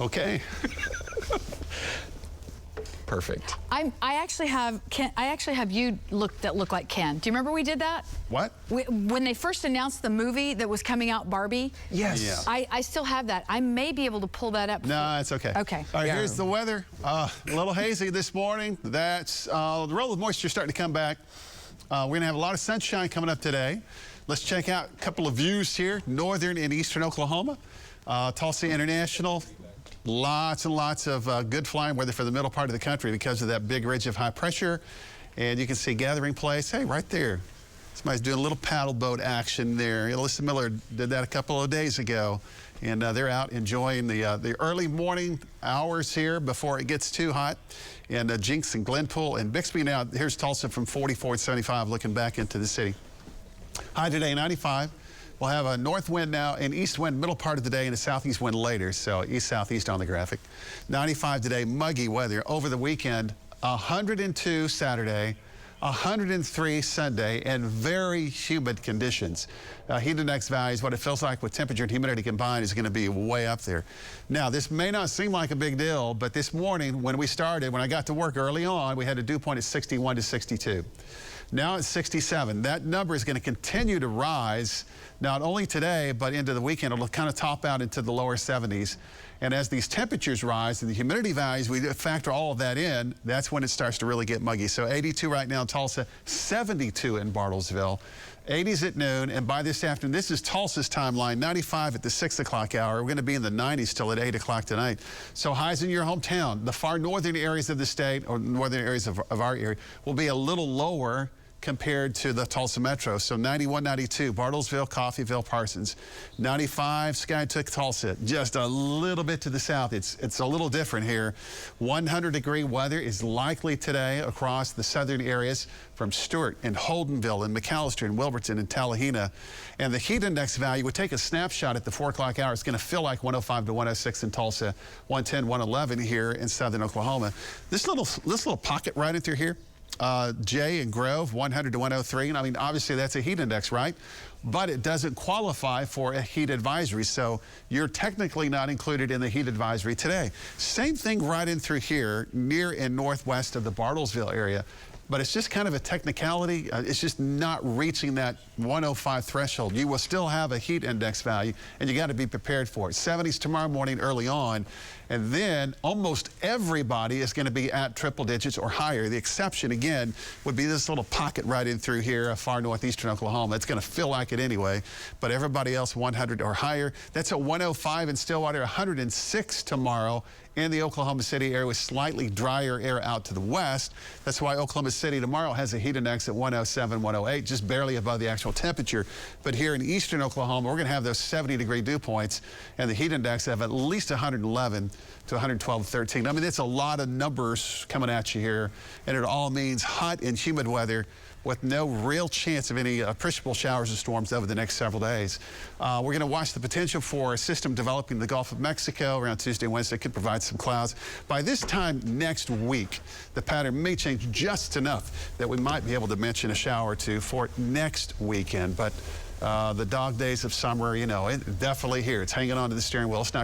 Okay. Perfect. I actually have Ken. I actually have you that look like Ken. Do you remember we did that? What? When they first announced the movie that was coming out, Barbie. Yes. Yeah. I still have that. I may be able to pull that up. No, it's okay. Okay. All right, here's the weather. A little hazy this morning. That's the relative moisture starting to come back. We're going to have a lot of sunshine coming up today. Let's check out a couple of views here. Northern and eastern Oklahoma. Tulsa International. Lots and lots of good flying weather for the middle part of the country because of that big ridge of high pressure. And you can see gathering place. Hey, right there. Somebody's doing a little paddle boat action there. Alyssa Miller did that a couple of days ago. And they're out enjoying the early morning hours here before it gets too hot. And Jinx and Glenpool and Bixby now. Here's Tulsa from 44 and 75 looking back into the city. High today, 95. We'll have a north wind now and east wind middle part of the day and a southeast wind later. So east-southeast on the graphic. 95 today, muggy weather. Over the weekend, 102 Saturday, 103 Sunday, and very humid conditions. Heat index values, what it feels like with temperature and humidity combined, is going to be way up there. Now, this may not seem like a big deal, but this morning when we started, when I got to work early on, we had a dew point at 61 to 62. Now it's 67. That number is going to continue to rise, not only today, but into the weekend. It'll kind of top out into the lower 70s. And as these temperatures rise and the humidity values, we factor all of that in, that's when it starts to really get muggy. So 82 right now in Tulsa, 72 in Bartlesville, 80s at noon, and by this afternoon, this is Tulsa's timeline, 95 at the 6 o'clock hour. We're going to be in the 90s till at 8 o'clock tonight. So highs in your hometown, the far northern areas of the state, or northern areas of our area, will be a little lower compared to the Tulsa Metro. So 91, 92, Bartlesville, Coffeyville, Parsons. 95, Skiatook, Tulsa, just a little bit to the south. It's a little different here. 100-degree weather is likely today across the southern areas from Stewart and Holdenville and McAllister and Wilburton and Tallahena. And the heat index value, we take a snapshot at the 4 o'clock hour. It's going to feel like 105 to 106 in Tulsa, 110, 111 here in southern Oklahoma. This little pocket right in through here, Jay and Grove, 100 to 103. And I mean, obviously that's a heat index, right? But it doesn't qualify for a heat advisory. So you're technically not included in the heat advisory today. Same thing right in through here, near and northwest of the Bartlesville area. But it's just kind of a technicality. It's just not reaching that 105 threshold. You will still have a heat index value, and you got to be prepared for it. 70s tomorrow morning early on, and then almost everybody is going to be at triple digits or higher. The exception, again, would be this little pocket right in through here, far northeastern Oklahoma. It's going to feel like it anyway, but everybody else 100 or higher. That's at 105 in Stillwater, 106 tomorrow in the Oklahoma City area with slightly drier air out to the west. That's why Oklahoma City tomorrow has a heat index at 107, 108, just barely above the actual temperature. But here in eastern Oklahoma, we're going to have those 70-degree dew points and the heat index of at least 111 to 112, 13. I mean, it's a lot of numbers coming at you here, and it all means hot and humid weather with no real chance of any appreciable showers or storms over the next several days. We're going to watch the potential for a system developing in the Gulf of Mexico around Tuesday and Wednesday. Could provide some clouds. By this time next week, the pattern may change just enough that we might be able to mention a shower or two for next weekend. But the dog days of summer, you know, definitely here. It's hanging on to the steering wheel. It's not